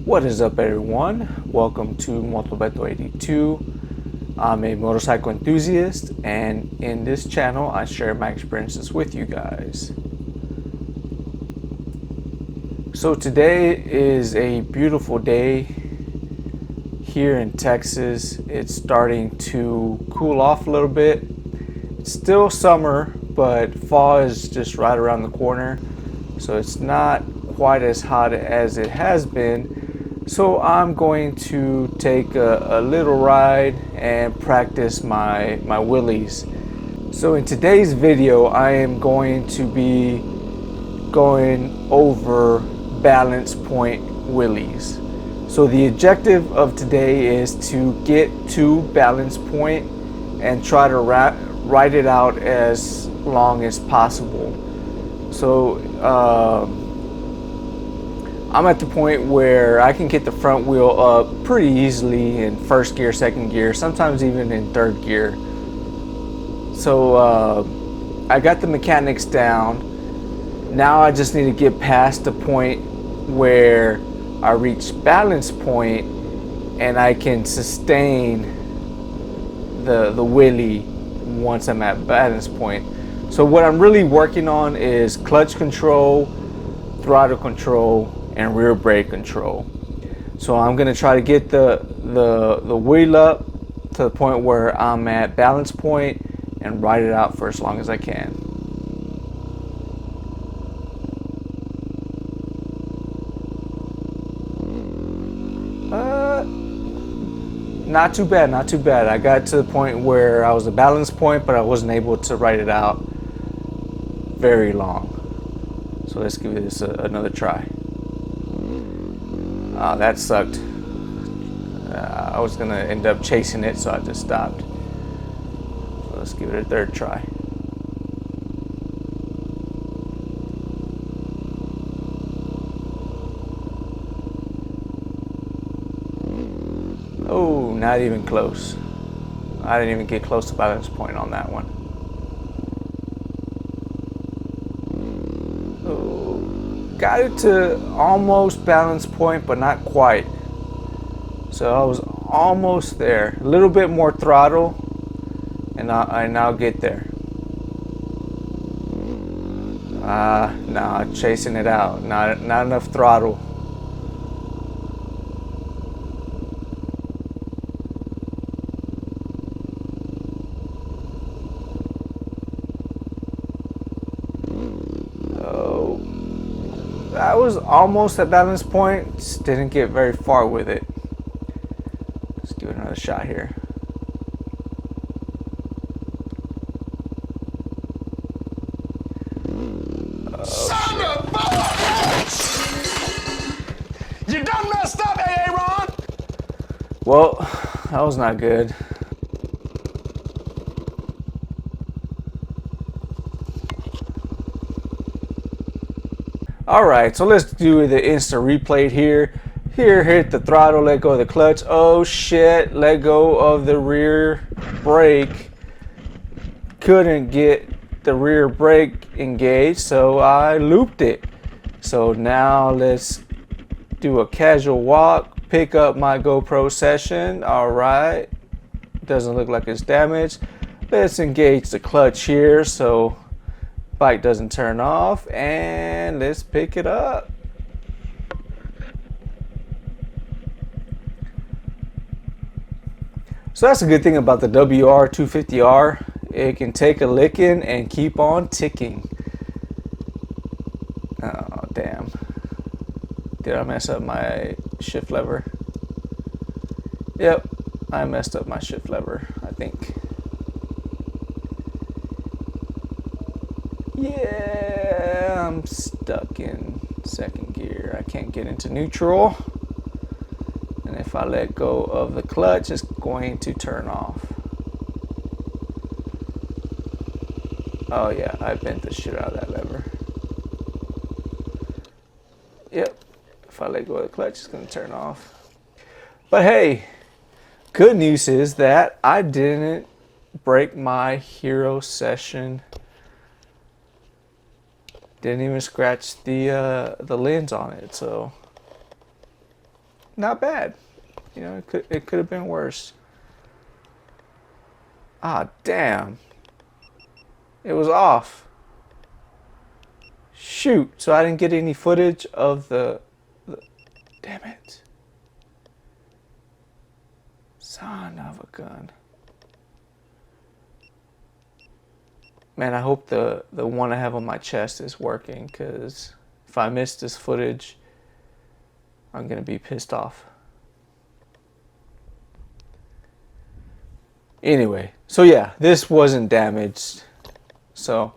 What is up, everyone? Welcome to Motobeto 82. I'm a motorcycle enthusiast, and in this channel I share my experiences with you guys. So today is a beautiful day here in Texas. It's starting to cool off a little bit. It's still summer, but fall is just right around the corner, so it's not quite as hot as it has been. So I'm going to take a little ride and practice my wheelies. So in today's video, I am going to be going over balance point wheelies. So the objective of today is to get to balance point and try to ride it out as long as possible. So I'm at the point where I can get the front wheel up pretty easily in first gear, second gear, sometimes even in third gear. So I got the mechanics down. Now I just need to get past the point where I reach balance point and I can sustain the wheelie once I'm at balance point. So what I'm really working on is clutch control, throttle control, and rear brake control. So I'm going to try to get the wheel up to the point where I'm at balance point and ride it out for as long as I can. Not too bad, not too bad. I got to the point where I was at balance point, but I wasn't able to ride it out very long. So let's give this another try. That sucked. I was gonna end up chasing it, so I just stopped. So let's give it a third try. Oh, not even close. I didn't even get close to balance point on that one. Got it to almost balance point, but not quite. So I was almost there. A little bit more throttle, and I'll get there. Nah, chasing it out. Not enough throttle. I was almost at balance point, just didn't get very far with it. Let's give it another shot here. Son of a bitch! You done messed up, Aaron! Well, that was not good. Alright, so let's do the instant replay here. Here, hit the throttle, let go of the clutch. Oh shit, let go of the rear brake. Couldn't get the rear brake engaged, so I looped it. So now let's do a casual walk, pick up my GoPro session. Alright, doesn't look like it's damaged. Let's engage the clutch here so bike doesn't turn off, and let's pick it up. So that's a good thing about the WR250R. It can take a licking and keep on ticking. Oh damn, did I mess up my shift lever? Yep, I messed up my shift lever, I think. Yeah, I'm stuck in second gear. I can't get into neutral. And if I let go of the clutch, it's going to turn off. Oh yeah, I bent the shit out of that lever. Yep, if I let go of the clutch, it's going to turn off. But hey, good news is that I didn't break my Hero Session. Didn't even scratch the lens on it, so not bad. You know, it could have been worse. Ah, damn. It was off. Shoot, so I didn't get any footage of the damn it. Son of a gun. Man, I hope the one I have on my chest is working, because if I miss this footage, I'm going to be pissed off. Anyway, so yeah, this wasn't damaged. So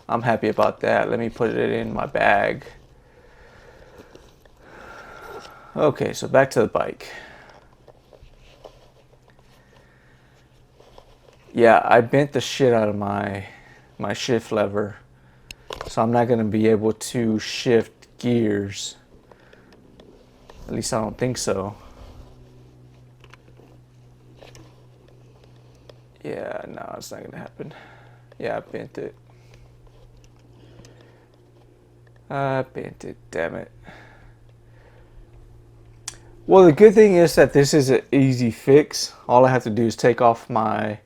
I'm happy about that. Let me put it in my bag. Okay, so back to the bike. Yeah, I bent the shit out of my shift lever, so I'm not going to be able to shift gears. At least I don't think so. Yeah, no, it's not going to happen. Yeah, I bent it. I bent it, damn it. Well, the good thing is that this is an easy fix. All I have to do is take off my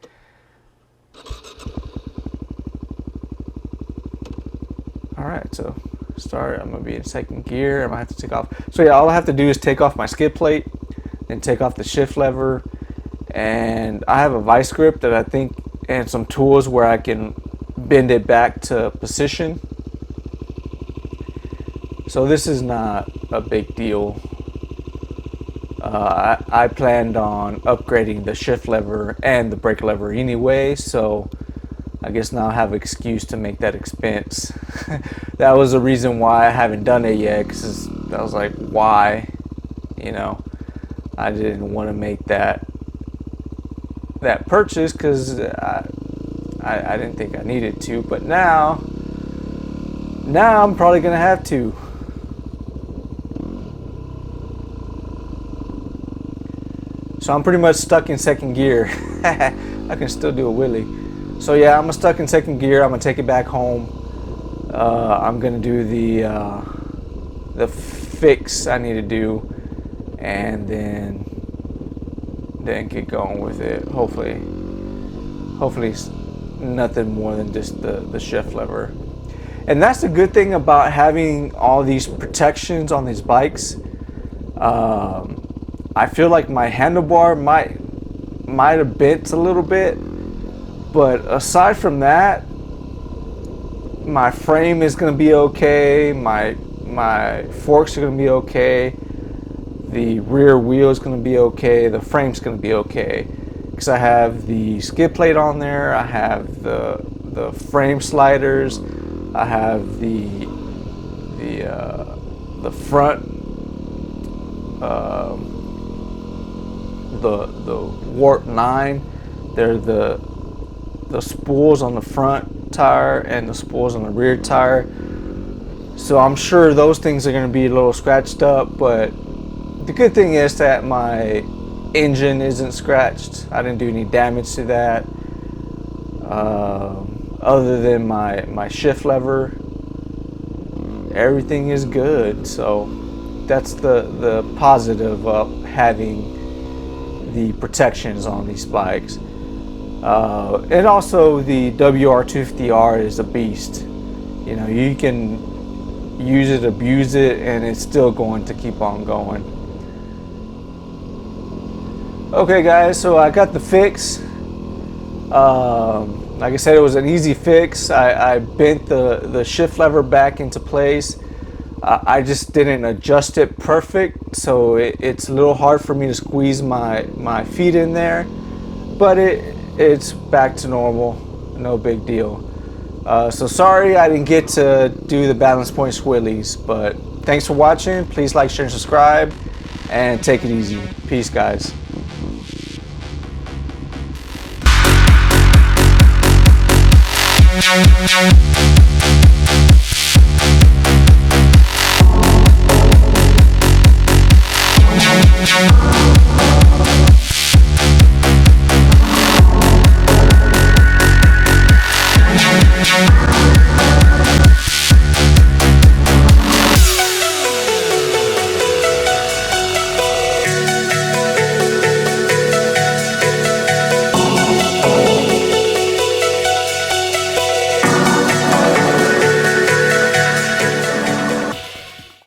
Alright, so start. I'm going to be in second gear. I'm going to have to take off. So yeah, all I have to do is take off my skid plate, then take off the shift lever. And I have a vice grip that I think, and some tools where I can bend it back to position. So this is not a big deal. I planned on upgrading the shift lever and the brake lever anyway, so I guess now I have an excuse to make that expense. That was the reason why I haven't done it yet, because I was like, why? You know, I didn't want to make that purchase because I didn't think I needed to, but now I'm probably gonna have to. So I'm pretty much stuck in second gear. I can still do a wheelie. So yeah, I'm stuck in second gear. I'm gonna take it back home. I'm gonna do the fix I need to do, and then get going with it. Hopefully it's nothing more than just the shift lever. And that's the good thing about having all these protections on these bikes. I feel like my handlebar might have bent a little bit, but aside from that, my frame is going to be okay. My forks are going to be okay. The rear wheel is going to be okay. The frame's going to be okay, because I have the skid plate on there. I have the frame sliders. I have the front the Warp 9. They're the spools on the front tire and the spools on the rear tire. So I'm sure those things are going to be a little scratched up, but the good thing is that my engine isn't scratched. I didn't do any damage to that, other than my shift lever. Everything is good, so that's the positive of having the protections on these bikes. And also the WR250R is a beast. You know, you can use it, abuse it, and it's still going to keep on going. Okay guys, so I got the fix. Like I said, it was an easy fix. I bent the shift lever back into place. I just didn't adjust it perfect, so it's a little hard for me to squeeze my feet in there, but it's back to normal, no big deal. So sorry I didn't get to do the balance point wheelies, but thanks for watching. Please like, share, and subscribe, and take it easy. Peace, guys. We'll be right back.